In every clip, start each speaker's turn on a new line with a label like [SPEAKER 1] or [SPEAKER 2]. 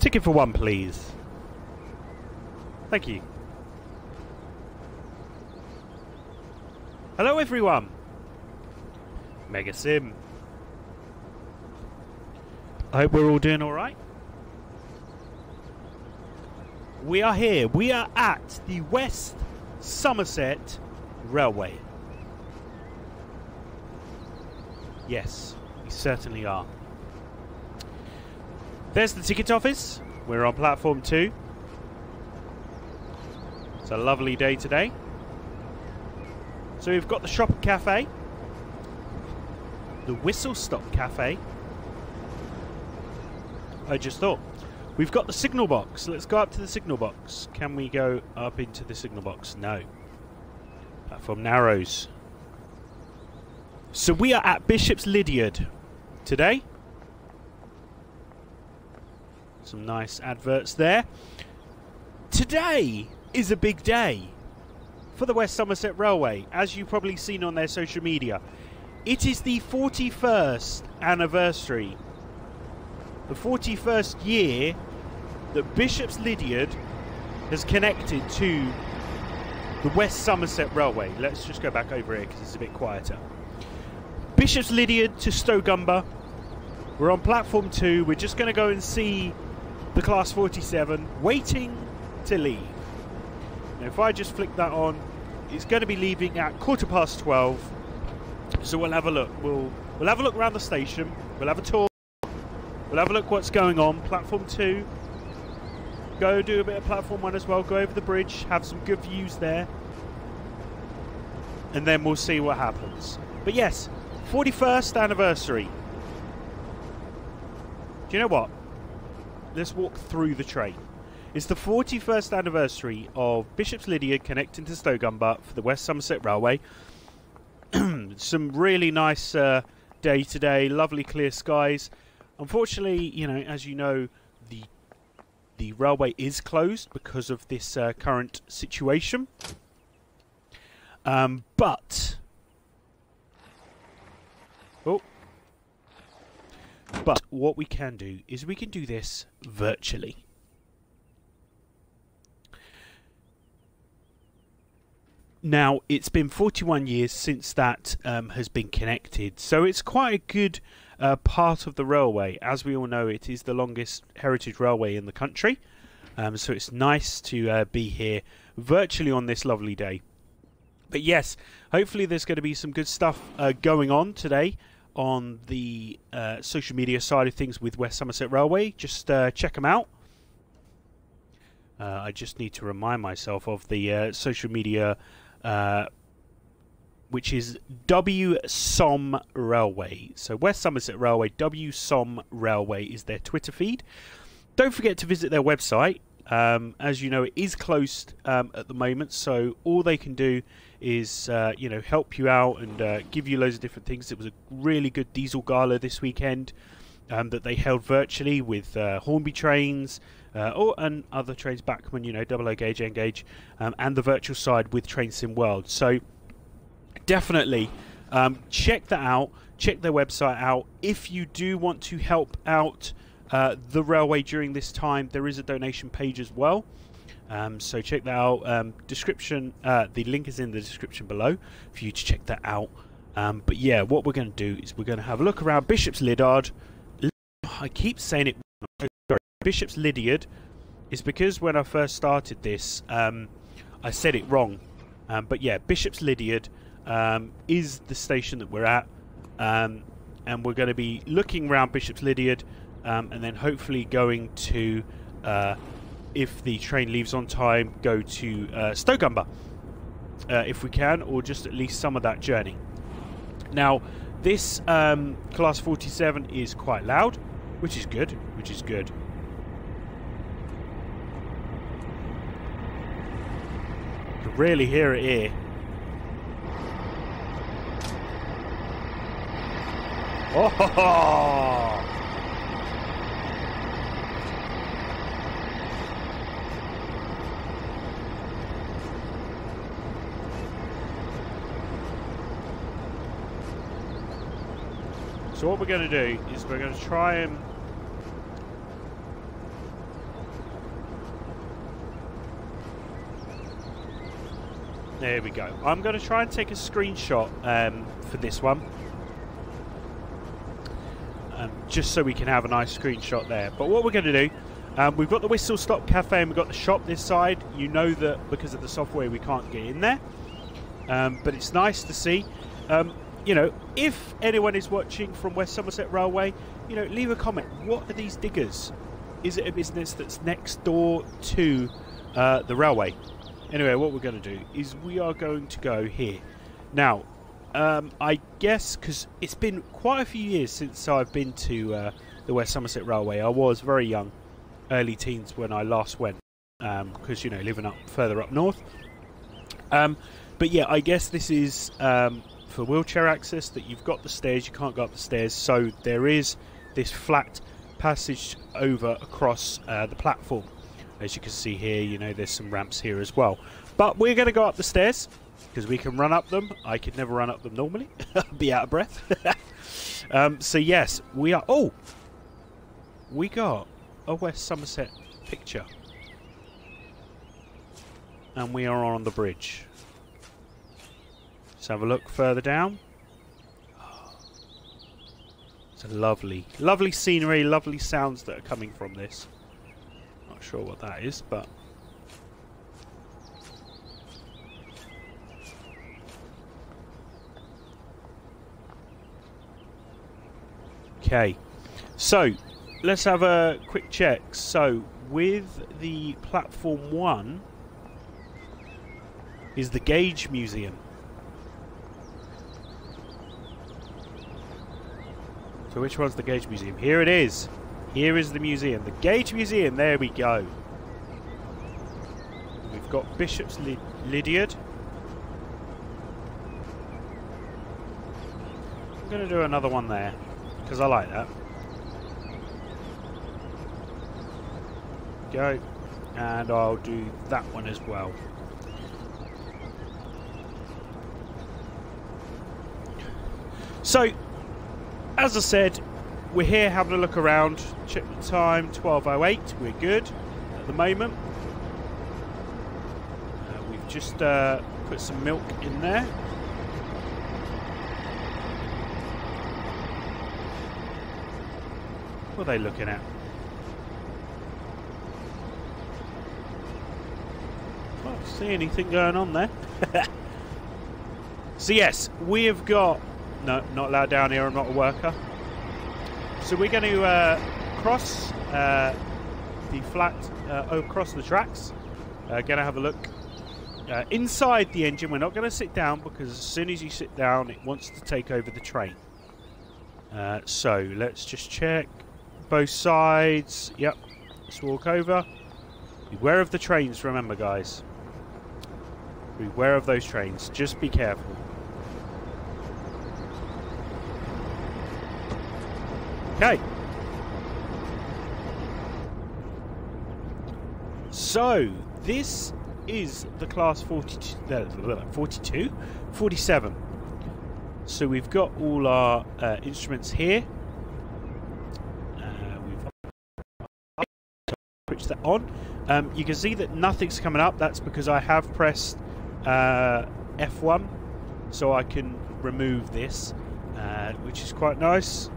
[SPEAKER 1] Ticket for one, please. Thank you. Hello, everyone. MegaSim. I hope we're all doing all right. We are here. We are at the West Somerset Railway. Yes, we certainly are. There's the ticket office. We're on platform 2. It's a lovely day today. So we've got the shop and cafe, the Whistle Stop Cafe. I just thought. We've got the signal box. Let's go up to the signal box. Can we go up into the signal box? No. Platform narrows. So we are at Bishops Lydeard today. Some nice adverts there. Today is a big day for the West Somerset Railway, as you've probably seen on their social media. It is the 41st anniversary, the 41st year that Bishops Lydeard has connected to the West Somerset Railway. Let's just go back over here because it's a bit quieter. Bishops Lydeard to Stogumber. We're on platform 2. We're just going to go and see the Class 47 waiting to leave. Now, if I just flick that on, it's going to be leaving at 12:15. So we'll have a look. We'll have a look around the station. We'll have a tour. We'll have a look what's going on. Platform 2. Go do a bit of platform 1 as well. Go over the bridge. Have some good views there. And then we'll see what happens. But yes, 41st anniversary. Do you know what? Let's walk through the train. It's the 41st anniversary of Bishops Lydeard connecting to Stogumber for the West Somerset Railway. Some really nice day today. Lovely clear skies. Unfortunately, you know, as you know, the railway is closed because of this current situation. But what we can do is we can do this virtually. Now, it's been 41 years since that has been connected, so it's quite a good part of the railway. As we all know, it is the longest heritage railway in the country, so it's nice to be here virtually on this lovely day. But yes, hopefully there's going to be some good stuff going on today on the social media side of things with West Somerset Railway. Just check them out. I just need to remind myself of the social media, which is WSOM Railway. So West Somerset Railway, WSOM Railway is their Twitter feed. Don't forget to visit their website. As you know, it is closed at the moment, so all they can do is you know, help you out and give you loads of different things. It was a really good diesel gala this weekend that they held virtually with Hornby trains and other trains, Backman, you know, 00 gauge, N gauge, and the virtual side with Train Sim World. So definitely check that out. Check their website out. If you do want to help out the railway during this time, there is a donation page as well. So check that out. Description. The link is in the description below for you to check that out. But yeah, what we're going to do is we're going to have a look around Bishops Lydeard. I keep saying it. Sorry, Bishops Lydeard is because when I first started this, I said it wrong. But yeah, Bishops Lydeard is the station that we're at, and we're going to be looking around Bishops Lydeard, and then hopefully going to, if the train leaves on time, go to Stogumber, if we can, or just at least some of that journey. Now, this Class 47 is quite loud, which is good, You can really hear it here. Oh! Ho, ho. So what we're going to do is we're going to try and There we go. I'm going to try and take a screenshot for this one. Just so we can have a nice screenshot there. But what we're going to do, we've got the Whistle Stop Cafe and we've got the shop this side. You know that because of the software we can't get in there. But it's nice to see. You know, if anyone is watching from West Somerset Railway, you know, leave a comment. What are these diggers? Is it a business that's next door to the railway? Anyway, what we're going to do is we are going to go here. Now, I guess because it's been quite a few years since I've been to the West Somerset Railway. I was very young, early teens when I last went, because, you know, living up further up north. But yeah, I guess this is for wheelchair access, that you've got the stairs, you can't go up the stairs, so there is this flat passage over across the platform. As you can see here, you know, there's some ramps here as well. But we're going to go up the stairs, because we can run up them. I could never run up them normally. I'd be out of breath. So yes, we are... Oh! We got a West Somerset picture. And we are on the bridge. Let's have a look further down. It's a lovely, lovely scenery, lovely sounds that are coming from this. Not sure what that is, but... Okay, so let's have a quick check. So with the platform 1 is the Gauge Museum. So which one's the Gauge Museum? Here it is. Here is the museum. The Gauge Museum. There we go. We've got Bishops Lydeard. I'm going to do another one there, because I like that. Go. And I'll do that one as well. So, as I said, we're here having a look around. Check the time, 12:08. We're good at the moment. We've just put some milk in there. What are they looking at? Can't see anything going on there. So yes, we have got... No, not allowed down here, I'm not a worker. So we're going to cross the flat, across the tracks. Going to have a look inside the engine. We're not going to sit down, because as soon as you sit down, it wants to take over the train. So let's just check. Both sides. Yep. Let's walk over. Beware of the trains, remember, guys. Beware of those trains. Just be careful. Okay. So, this is the class 42, 47. So we've got all our instruments here. We've switched that on. You can see that nothing's coming up. That's because I have pressed F1, so I can remove this, which is quite nice.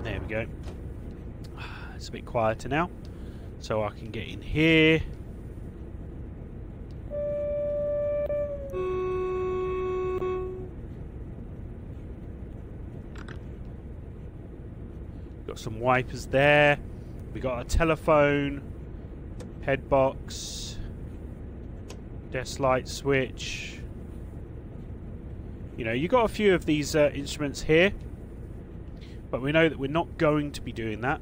[SPEAKER 1] There we go. It's a bit quieter now, so I can get in here. Got some wipers there. We got a telephone, head box, desk light switch. You know, you got a few of these instruments here. But we know that we're not going to be doing that,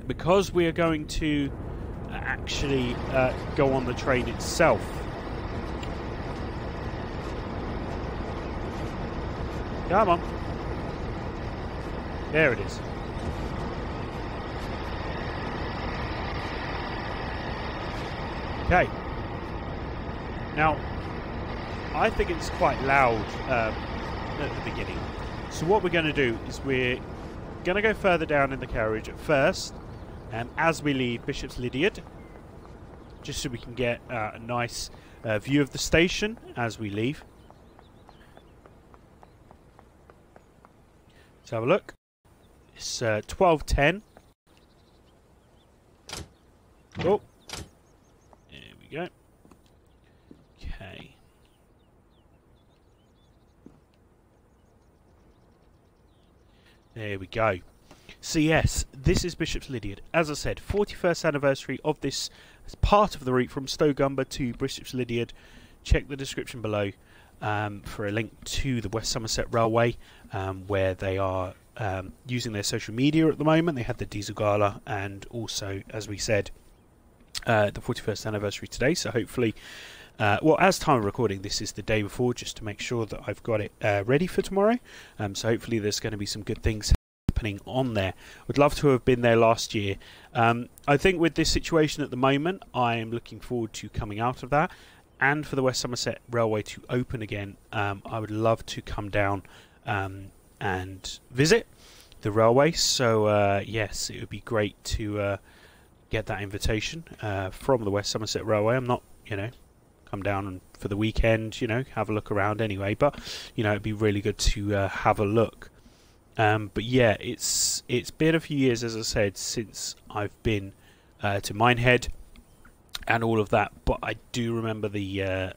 [SPEAKER 1] because we are going to actually go on the train itself. Come on. There it is. Okay. Now, I think it's quite loud at the beginning. So what we're going to do is we're going to go further down in the carriage at first, as we leave Bishops Lydeard. just so we can get a nice view of the station as we leave. Let's have a look. It's 12:10. Oh, there we go. Okay. There we go. So yes, this is Bishops Lydeard. As I said, 41st anniversary of this as part of the route from Stogumber to Bishops Lydeard. Check the description below for a link to the West Somerset Railway, where they are using their social media at the moment. They had the Diesel Gala and also, as we said, the 41st anniversary today. So hopefully, well, as time of recording, this is the day before, just to make sure that I've got it ready for tomorrow. So hopefully there's going to be some good things happening on there. Would love to have been there last year. I think with this situation at the moment, I am looking forward to coming out of that, and for the West Somerset Railway to open again. I would love to come down and visit the railway. So yes, it would be great to get that invitation from the West Somerset Railway. I'm not, come down and for the weekend, have a look around anyway, but it'd be really good to have a look. But yeah, it's been a few years, as I said, since I've been to Minehead and all of that, but I do remember the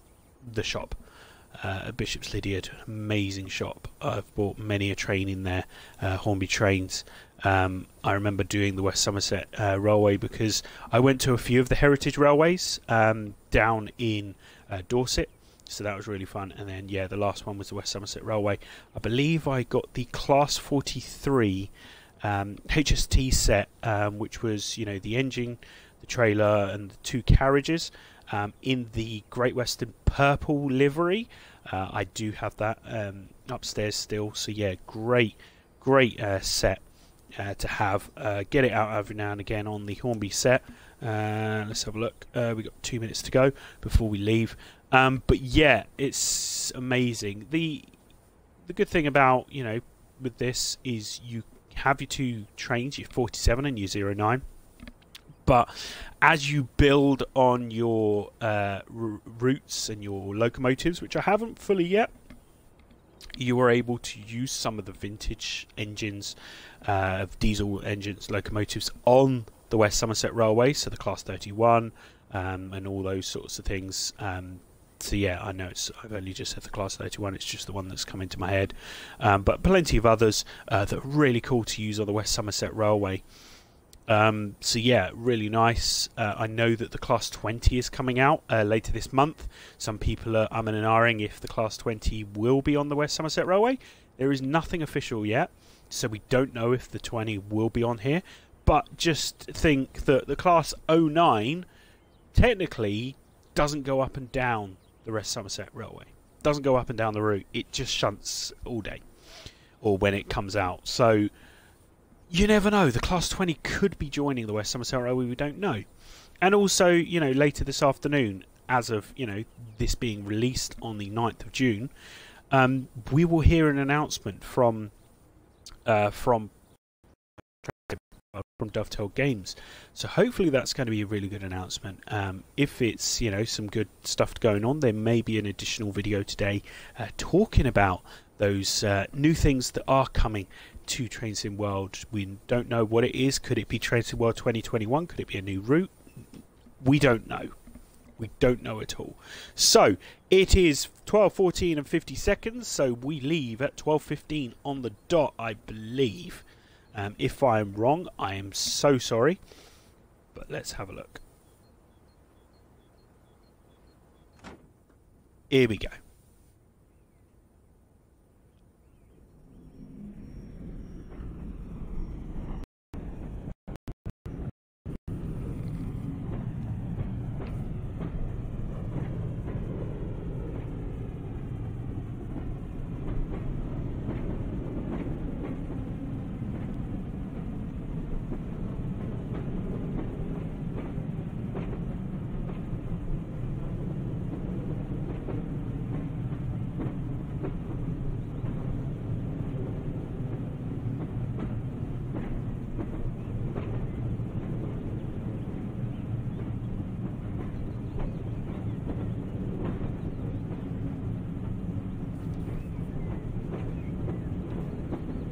[SPEAKER 1] shop at Bishops Lydeard. Amazing shop. I've bought many a train in there, Hornby trains. I remember doing the West Somerset Railway because I went to a few of the heritage railways down in Dorset, so that was really fun. And then yeah, the last one was the West Somerset Railway. I believe I got the Class 43 HST set, which was the engine, the trailer and the two carriages in the Great Western purple livery. I do have that upstairs still, so yeah, great set to have. Get it out every now and again on the Hornby set. Let's have a look. We've got 2 minutes to go before we leave. But yeah, it's amazing. The good thing about with this is you have your two trains, your 47 and your 09. But as you build on your routes and your locomotives, which I haven't fully yet, you are able to use some of the vintage engines, of diesel engines, locomotives on the West Somerset Railway, so the Class 31 and all those sorts of things. So yeah, I know I've only just said the Class 31, it's just the one that's come into my head. But plenty of others that are really cool to use on the West Somerset Railway. So yeah, really nice. I know that the Class 20 is coming out later this month. Some people are umming and ahhing if the Class 20 will be on the West Somerset Railway. There is nothing official yet, so we don't know if the 20 will be on here. But just think that the Class 09 technically doesn't go up and down the West Somerset Railway. Doesn't go up and down the route. It just shunts all day, or when it comes out. So you never know. The Class 20 could be joining the West Somerset Railway. We don't know. And also, later this afternoon, as of this being released on the 9th of June, we will hear an announcement from Dovetail Games. So hopefully that's going to be a really good announcement. If it's some good stuff going on, there may be an additional video today talking about those new things that are coming to Train Sim World. We don't know what it is. Could it be Train Sim World 2021? Could it be a new route? We don't know. We don't know at all. So it is 12:14 and 50 seconds. So we leave at 12:15 on the dot, I believe. If I am wrong, I am so sorry. But let's have a look. Here we go.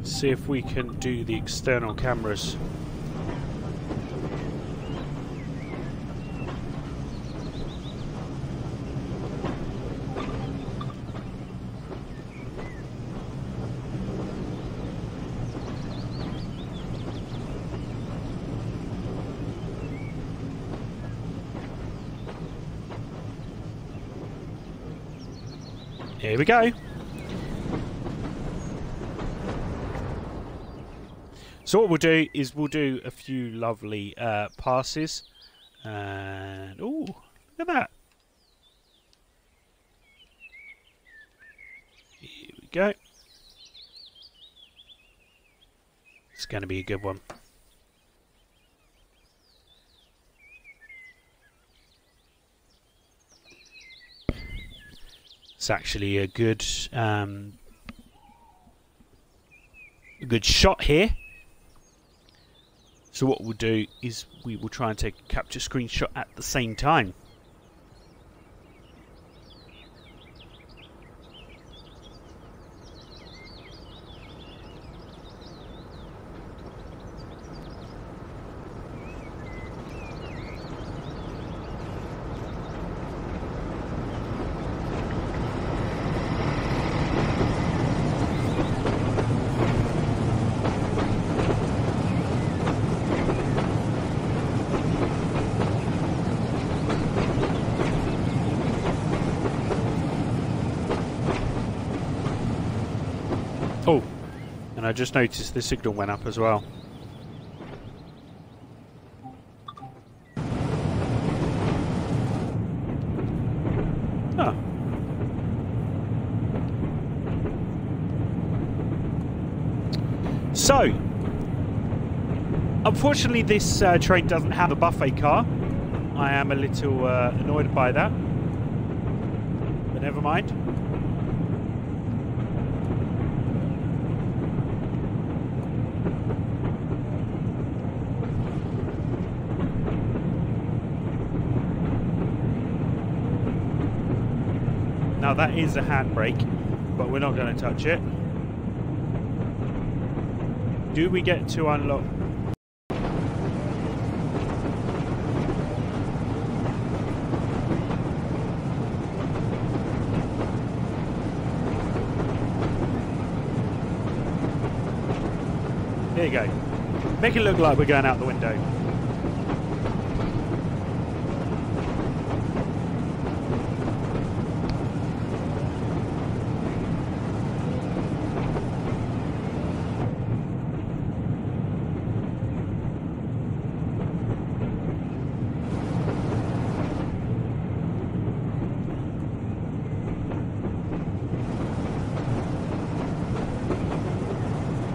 [SPEAKER 1] See if we can do the external cameras. Here we go. So what we'll do is we'll do a few lovely passes, and oh, look at that! Here we go. It's going to be a good one. It's actually a good shot here. So what we'll do is we will try and take a capture screenshot at the same time. Oh, and I just noticed the signal went up as well. Oh. So, unfortunately this train doesn't have a buffet car. I am a little annoyed by that, but never mind. Now that is a handbrake, but we're not going to touch it. Do we get to unlock? There you go. Make it look like we're going out the window.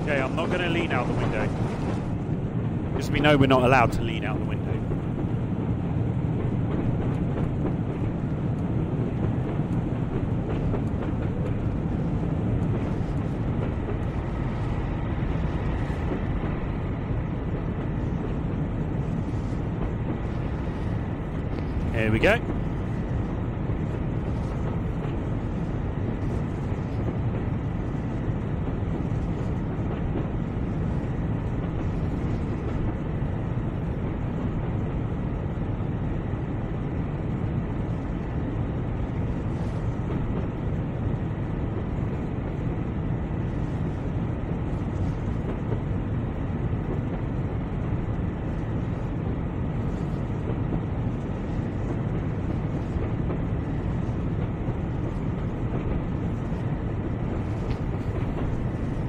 [SPEAKER 1] Okay, I'm not going to lean out the window, because we know we're not allowed to lean out the window. Here we go.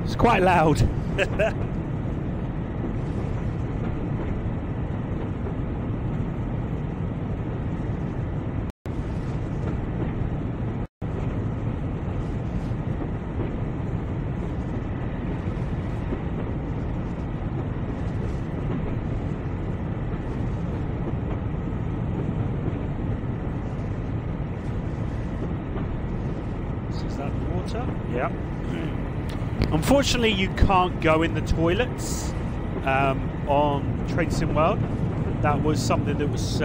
[SPEAKER 1] It's quite loud. Is that the water? Yeah. Unfortunately, you can't go in the toilets on Train Sim World. That was something that was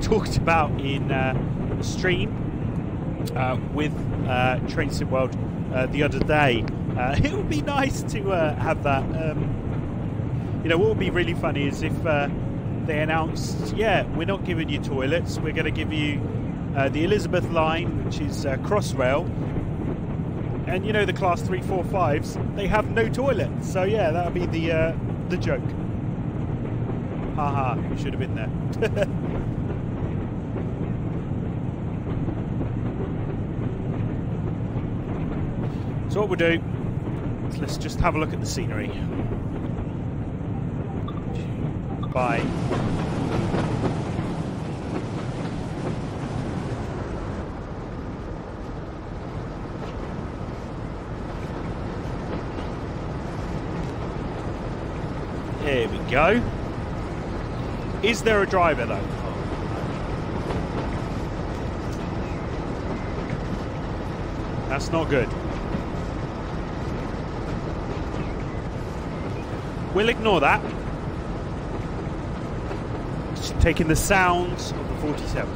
[SPEAKER 1] talked about in the stream with Train Sim World the other day. It would be nice to have that. You know, what would be really funny is if they announced, yeah, we're not giving you toilets, we're going to give you the Elizabeth line, which is Crossrail, and you know the class 3, 4, 5s, they have no toilets. So yeah, that would be the joke. Haha, we should have been there. So what we'll do is let's just have a look at the scenery. Bye. Here we go. Is there a driver though? That's not good. We'll ignore that. Just taking the sounds of the 47.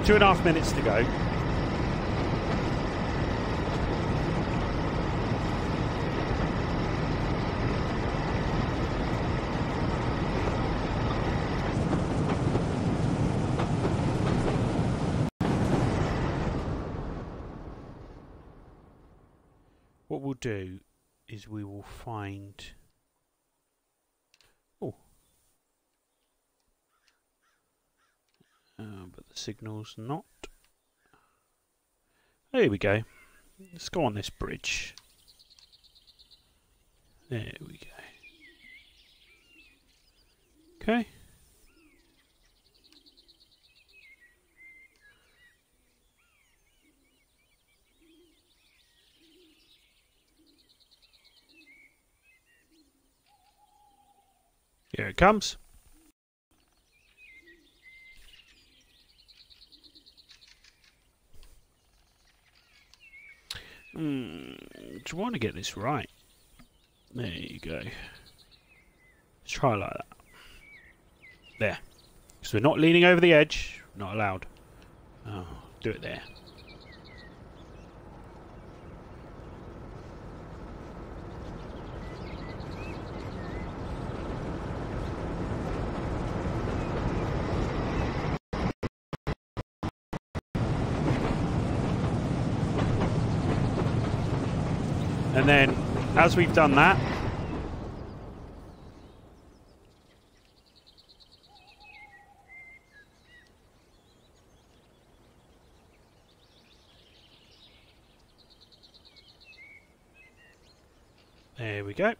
[SPEAKER 1] Two and a half minutes to go. What we'll do is we will find... Oh. But the signal's not. There we go. Let's go on this bridge. There we go. Okay. Here it comes. Do you want to get this right? There you go. Let's try like that. There. So we're not leaning over the edge. Not allowed. Oh, do it there. And then, as we've done that, there we go.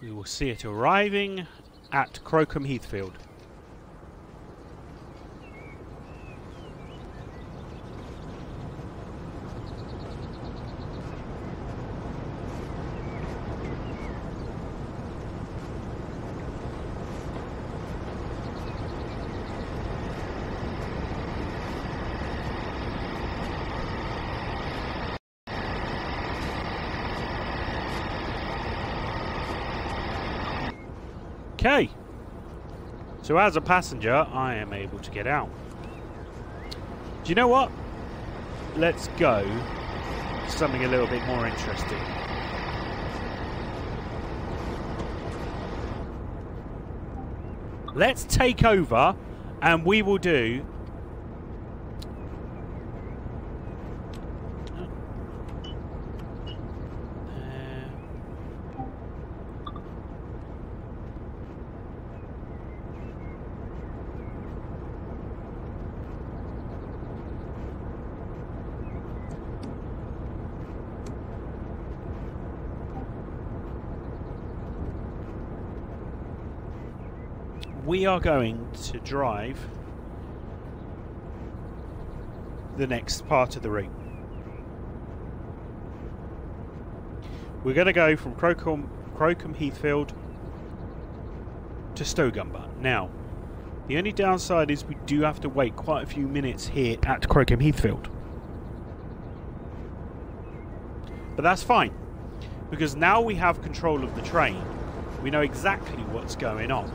[SPEAKER 1] We will see it arriving at Crocombe Heathfield. Okay, so as a passenger, I am able to get out. Do you know what? Let's go to something a little bit more interesting. Let's take over and we will do... we are going to drive the next part of the route. We're going to go from Crocombe Heathfield to Stogumber. Now, the only downside is we do have to wait quite a few minutes here at Crocombe Heathfield. But that's fine, because now we have control of the train. We know exactly what's going on.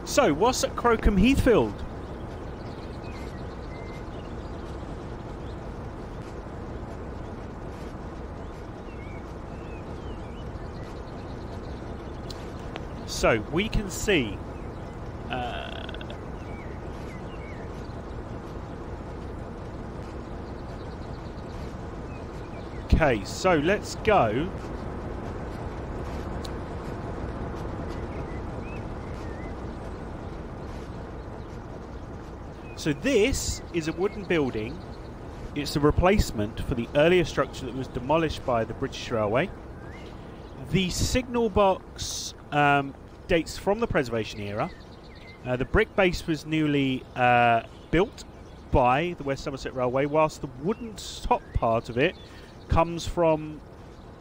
[SPEAKER 1] So, what's at Crocombe Heathfield? So, we can see okay, so let's go. So this is a wooden building. It's a replacement for the earlier structure that was demolished by the British Railway. The signal box dates from the preservation era. The brick base was newly built by the West Somerset Railway, whilst the wooden top part of it comes from,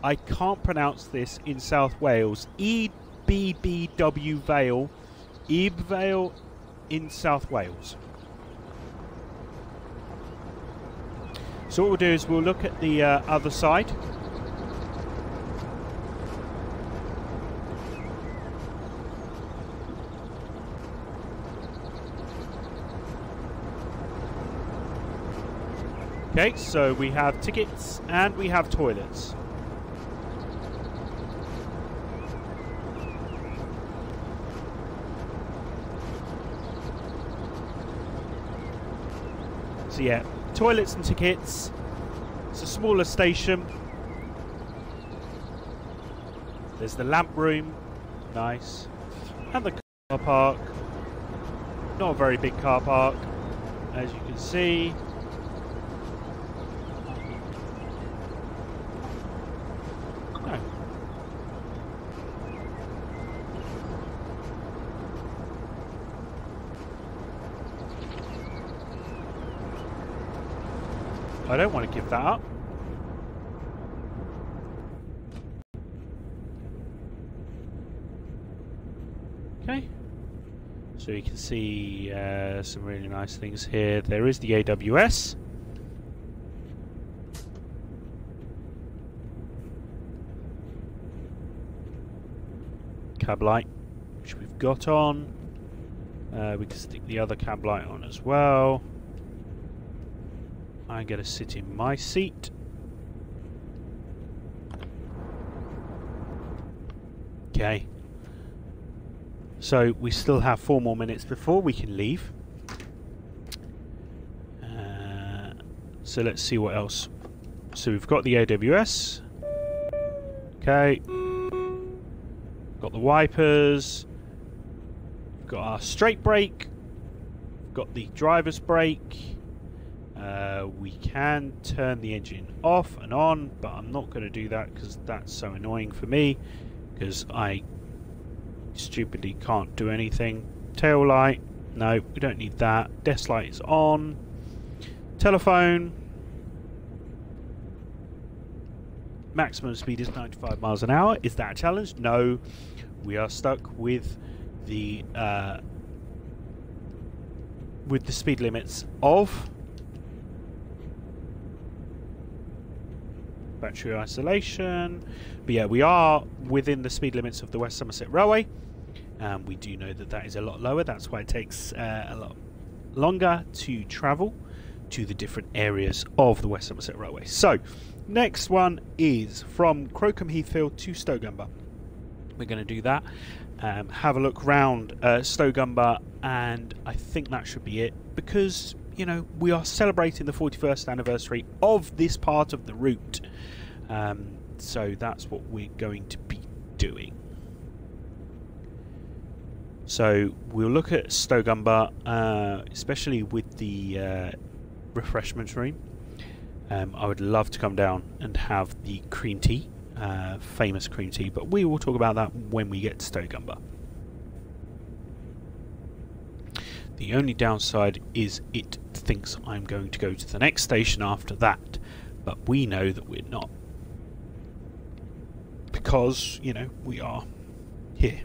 [SPEAKER 1] I can't pronounce this, in South Wales, EBBW Vale, Ebe Vale in South Wales. So what we'll do is we'll look at the other side. Okay, so we have tickets and we have toilets. So yeah, toilets and tickets. It's a smaller station. There's the lamp room, nice, and the car park. Not a very big car park, as you can see. No. I don't want to give that up. Okay. So you can see some really nice things here. There is the AWS. Cab light, which we've got on. We can stick the other cab light on as well. I'm going to sit in my seat. Okay. So we still have 4 more minutes before we can leave. So let's see what else. So we've got the AWS. Okay. Got the wipers. We've got our straight brake. We've got the driver's brake. We can turn the engine off and on, but I'm not going to do that because that's so annoying for me, because I stupidly can't do anything. Tail light, no, we don't need that. Desk light is on. Telephone. Maximum speed is 95 miles an hour. Is that a challenge? No. We are stuck with the speed limits of battery isolation. But yeah, we are within the speed limits of the West Somerset Railway. We do know that that is a lot lower. That's why it takes a lot longer to travel to the different areas of the West Somerset Railway. So, next one is from Crocombe Heathfield to Stogumber. We're going to do that. Have a look round Stogumber, and I think that should be it, because, you know, we are celebrating the 41st anniversary of this part of the route. So that's what we're going to be doing. So we'll look at Stogumber, especially with the refreshment room. I would love to come down and have the cream tea, famous cream tea, but we will talk about that when we get to Stogumber. The only downside is it thinks I'm going to go to the next station after that, but we know that we're not, because, you know, we are here.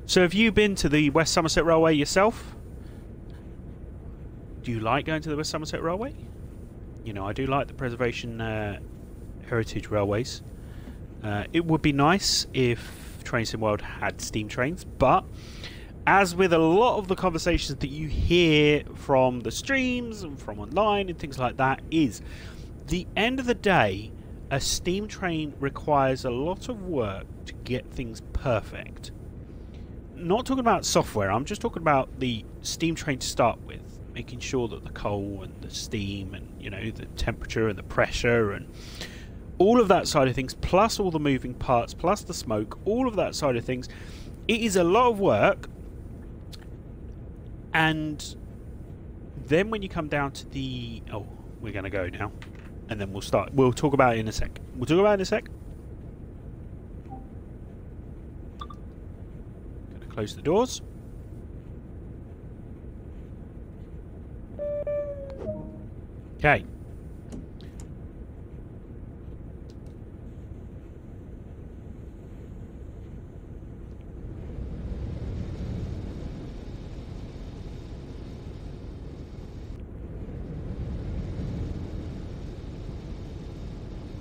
[SPEAKER 1] So have you been to the West Somerset Railway yourself? Do you like going to the West Somerset Railway? You know, I do like the preservation heritage railways. It would be nice if Train World had steam trains, but as with a lot of the conversations that you hear from the streams and from online and things like that, is the end of the day, a steam train requires a lot of work to get things perfect. Not talking about software, I'm just talking about the steam train to start with, making sure that the coal and the steam and, you know, the temperature and the pressure and all of that side of things, plus all the moving parts, plus the smoke, all of that side of things. It is a lot of work. And then when you come down to the... Oh, we're going to go now. And then we'll start. We'll talk about it in a sec. We'll talk about it in a sec. Going to close the doors. Okay.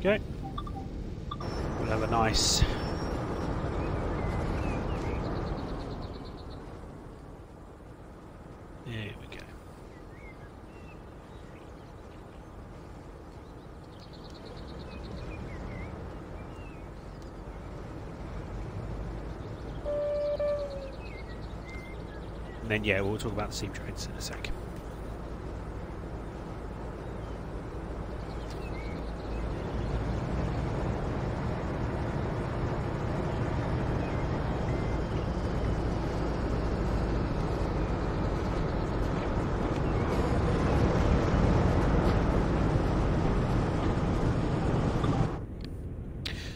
[SPEAKER 1] Okay. We'll have a nice... There we go. And then, yeah, we'll talk about the steam trains in a sec.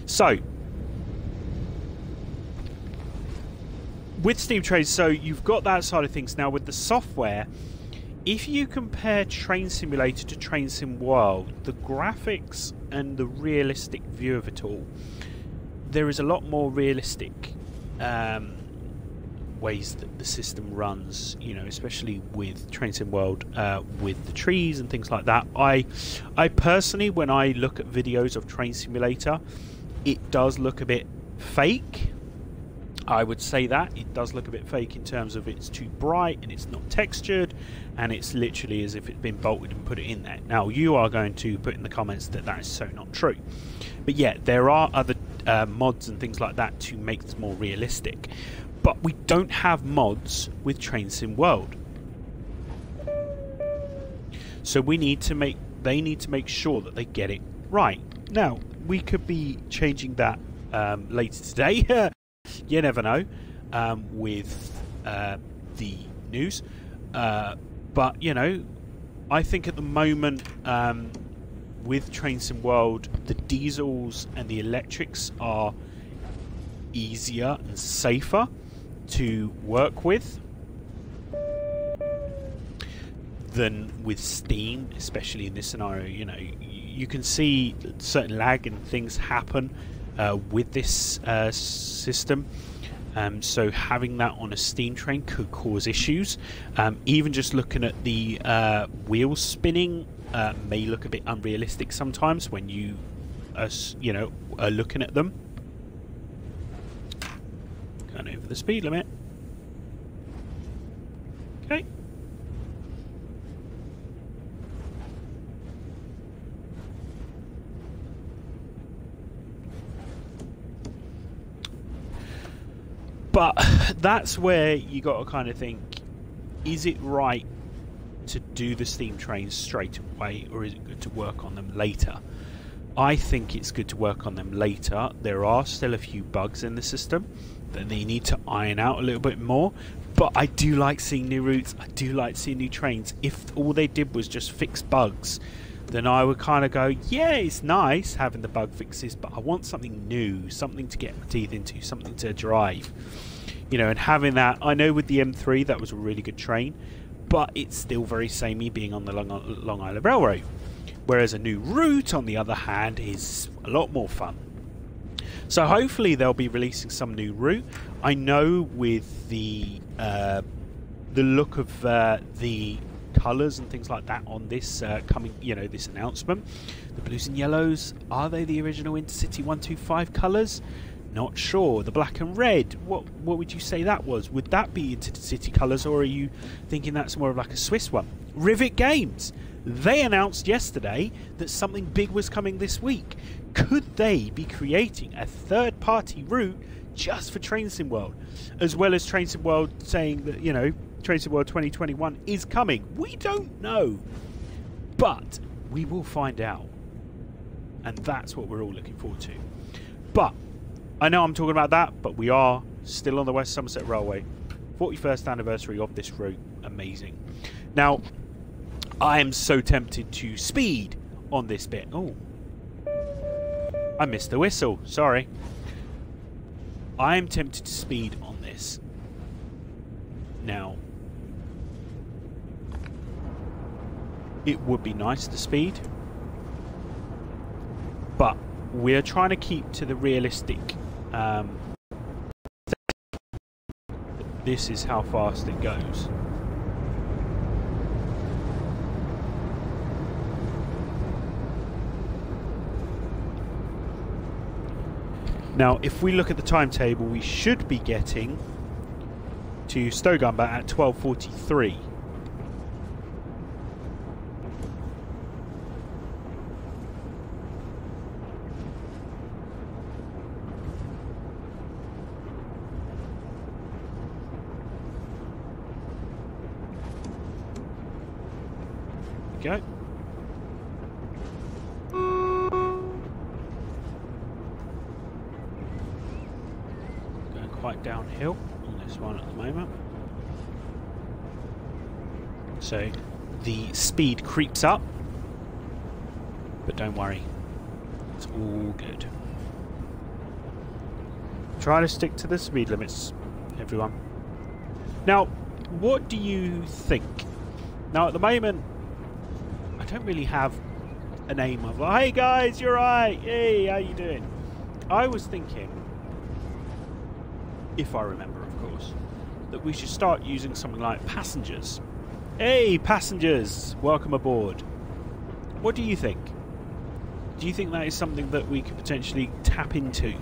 [SPEAKER 1] So, with steam trains, so you've got that side of things. Now with the software, if you compare Train Simulator to Train Sim World, the graphics and the realistic view of it all, there is a lot more realistic ways that the system runs, you know, especially with Train Sim World, with the trees and things like that. I personally, when I look at videos of Train Simulator, it does look a bit fake. I would say that it does look a bit fake in terms of it's too bright and it's not textured, and it's literally as if it's been bolted and put it in there. Now you are going to put in the comments that that is so not true, but yeah, there are other mods and things like that to make this more realistic, but we don't have mods with Train Sim World, so we need to make they need to make sure that they get it right. Now we could be changing that later today. You never know, with the news, but you know, I think at the moment with Train Sim World, the diesels and the electrics are easier and safer to work with than with steam, especially in this scenario. You know, you can see certain lag and things happen with this system, so having that on a steam train could cause issues. Even just looking at the wheels spinning may look a bit unrealistic sometimes when you are looking at them. Going over the speed limit. Okay. But that's where you got to kind of think, is it right to do the steam trains straight away, or is it good to work on them later? I think it's good to work on them later. There are still a few bugs in the system that they need to iron out a little bit more, but I do like seeing new routes, I do like seeing new trains. If all they did was just fix bugs, then I would kind of go, yeah, it's nice having the bug fixes, but I want something new, something to get my teeth into, something to drive. You know, and having that, I know with the M3 that was a really good train, but it's still very samey being on the Long Island Railroad. Whereas a new route, on the other hand, is a lot more fun. So hopefully they'll be releasing some new route. I know with the look of the colours and things like that on this coming, you know, this announcement, the blues and yellows, are they the original Intercity 125 colours? Not sure. The black and red, what would you say that was? Would that be Intercity colours, or are you thinking that's more of like a Swiss one? Rivet Games, they announced yesterday that something big was coming this week. Could they be creating a third-party route just for Train Sim World, as well as Train Sim World saying that, you know, Train Sim World 2021 is coming? We don't know, but we will find out, and that's what we're all looking forward to. But I know I'm talking about that, but we are still on the West Somerset Railway, 41st anniversary of this route. Amazing. Now, I am so tempted to speed on this bit. Oh, I missed the whistle. Sorry. I am tempted to speed on this. Now, it would be nice to speed, but we're trying to keep to the realistic. This is how fast it goes. Now, if we look at the timetable, we should be getting to Stogumber at 12:43. we go. Going quite downhill on this one at the moment. So the speed creeps up, but don't worry, it's all good. Try to stick to the speed limits, everyone. Now, what do you think? Now, at the moment, I don't really have a name of, hey guys, you're right, hey, how you doing? I was thinking, if I remember, of course, that we should start using something like passengers. Hey, passengers, welcome aboard. What do you think? Do you think that is something that we could potentially tap into?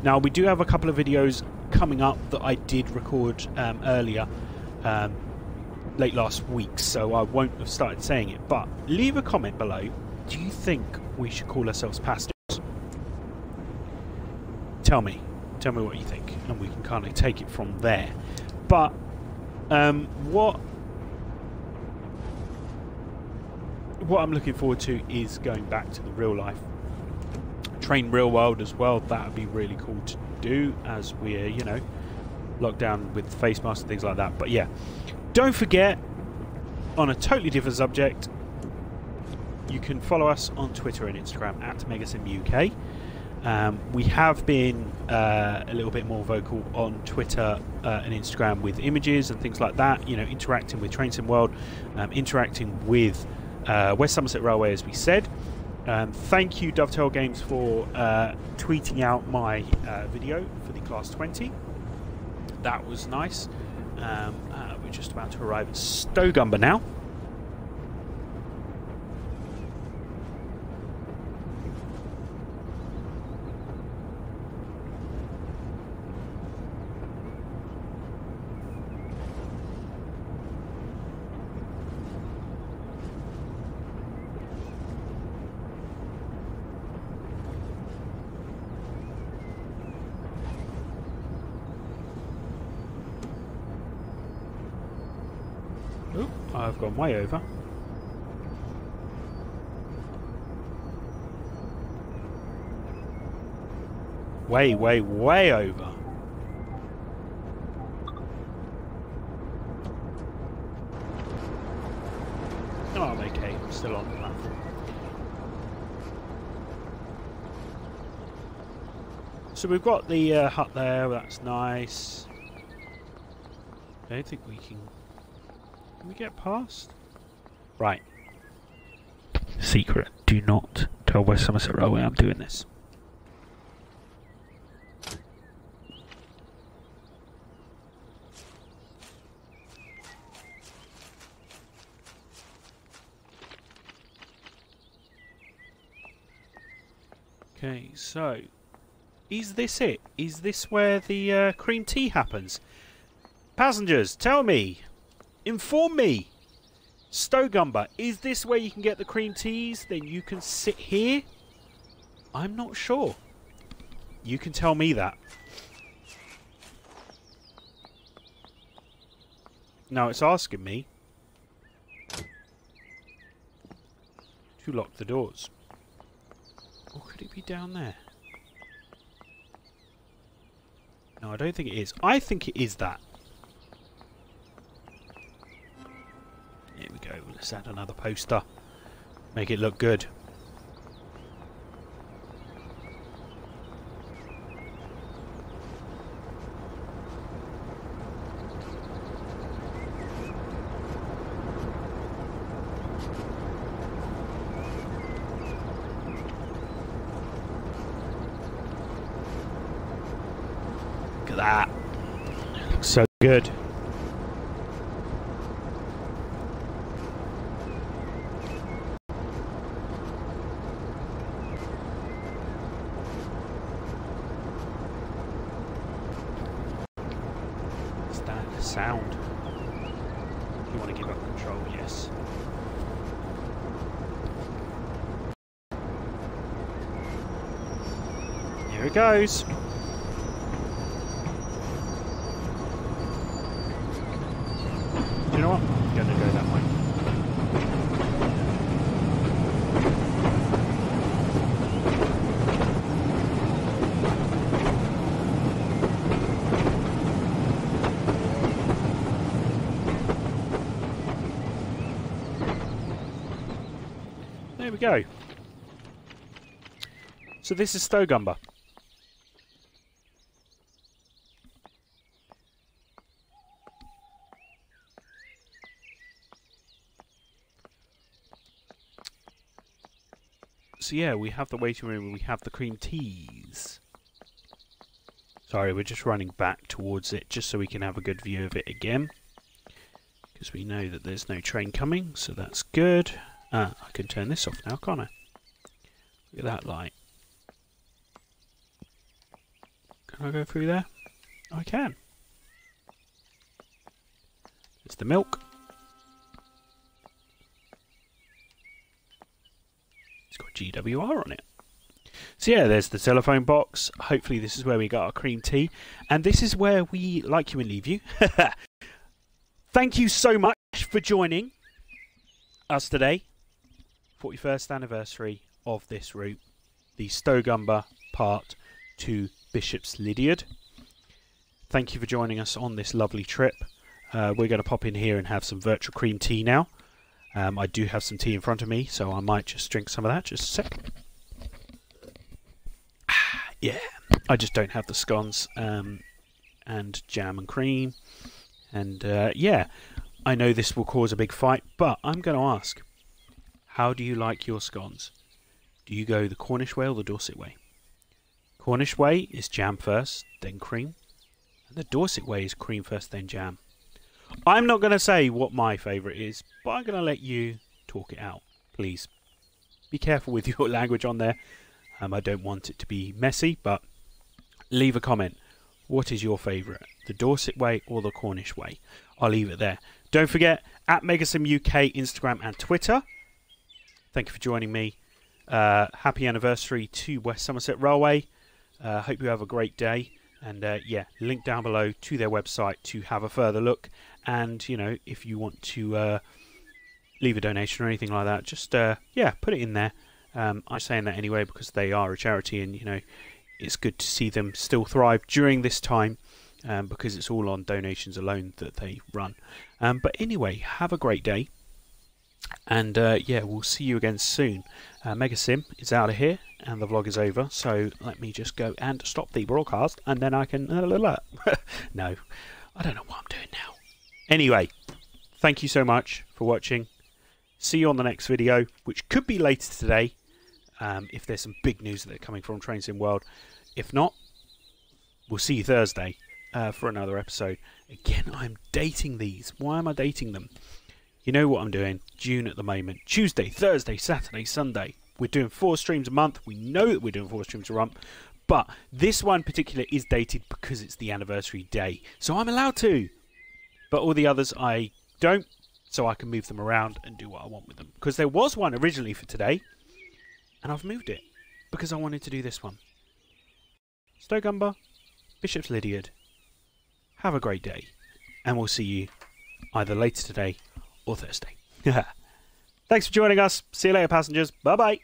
[SPEAKER 1] Now, we do have a couple of videos coming up that I did record earlier, late last week, so I won't have started saying it, but leave a comment below. Do you think we should call ourselves passengers? Tell me what you think, and we can kind of take it from there. But what I'm looking forward to is going back to the real life train real world as well. That would be really cool to do as we're, you know, locked down with face masks and things like that. But yeah, don't forget, on a totally different subject, you can follow us on Twitter and Instagram at MegaSim UK. We have been a little bit more vocal on Twitter and Instagram with images and things like that, you know, interacting with Train Sim World, interacting with West Somerset Railway, as we said. Thank you, Dovetail Games, for tweeting out my video for the Class 20. That was nice. We're just about to arrive at Stogumber now. Oop, I've gone way over. Way over. Oh, I'm okay. I'm still on the platform. So we've got the hut there. That's nice. I don't think we can... Can we get past? Right. Secret. Do not tell West Somerset Railway I'm doing this. Okay, so is this it? Is this where the cream tea happens? Passengers, tell me. Inform me. Stogumber, is this where you can get the cream teas? Then you can sit here? I'm not sure. You can tell me that. Now it's asking me to lock the doors. Or could it be down there? No, I don't think it is. I think it is that. Here we go. Let's add another poster. Make it look good. Look at that. It looks so good. Sound. You want to give up control? Yes. Here it goes. You know what? I'm going to go that way. there we go. So this is Stogumber. So yeah, we have the waiting room and we have the cream teas. Sorry, we're just running back towards it just so we can have a good view of it again. Because we know that there's no train coming, so that's good. I can turn this off now, can't I? Look at that light. Can I go through there? I can. It's the milk. It's got GWR on it. So yeah, there's the telephone box. Hopefully this is where we got our cream tea. And this is where we like you and leave you. Thank you so much for joining us today. 41st anniversary of this route. The Stogumber part to Bishops Lydeard. Thank you for joining us on this lovely trip. We're going to pop in here and have some virtual cream tea now. I do have some tea in front of me, so I might just drink some of that. Just a sec. Yeah, I just don't have the scones and jam and cream. And yeah, I know this will cause a big fight, but I'm going to ask, how do you like your scones? Do you go the Cornish way or the Dorset way? Cornish way is jam first, then cream. And the Dorset way is cream first, then jam. I'm not going to say what my favourite is, but I'm going to let you talk it out. Please be careful with your language on there. I don't want it to be messy, but leave a comment. What is your favourite? The Dorset way or the Cornish way? I'll leave it there. Don't forget, at MegaSim UK, Instagram and Twitter. Thank you for joining me. Happy anniversary to West Somerset Railway. Hope you have a great day. And yeah, link down below to their website to have a further look. And, you know, if you want to leave a donation or anything like that, just, yeah, put it in there. I'm saying that anyway because they are a charity and, you know, it's good to see them still thrive during this time because it's all on donations alone that they run. But anyway, have a great day. And yeah, we'll see you again soon. MegaSim is out of here and the vlog is over. So let me just go and stop the broadcast and then I can... No, I don't know what I'm doing now. Anyway, thank you so much for watching. See you on the next video, which could be later today. If there's some big news that are coming from Train Sim World. If not, we'll see you Thursday for another episode. Again, I'm dating these. Why am I dating them? You know what I'm doing. June at the moment. Tuesday, Thursday, Saturday, Sunday. We're doing 4 streams a month. We know that we're doing 4 streams a month. But this one in particular is dated because it's the anniversary day. So I'm allowed to. But all the others I don't. So I can move them around and do what I want with them. Because there was one originally for today. And I've moved it. Because I wanted to do this one. Stogumber, Bishops Lydeard. Have a great day. And we'll see you either later today or Thursday. Thanks for joining us. See you later, passengers. Bye-bye.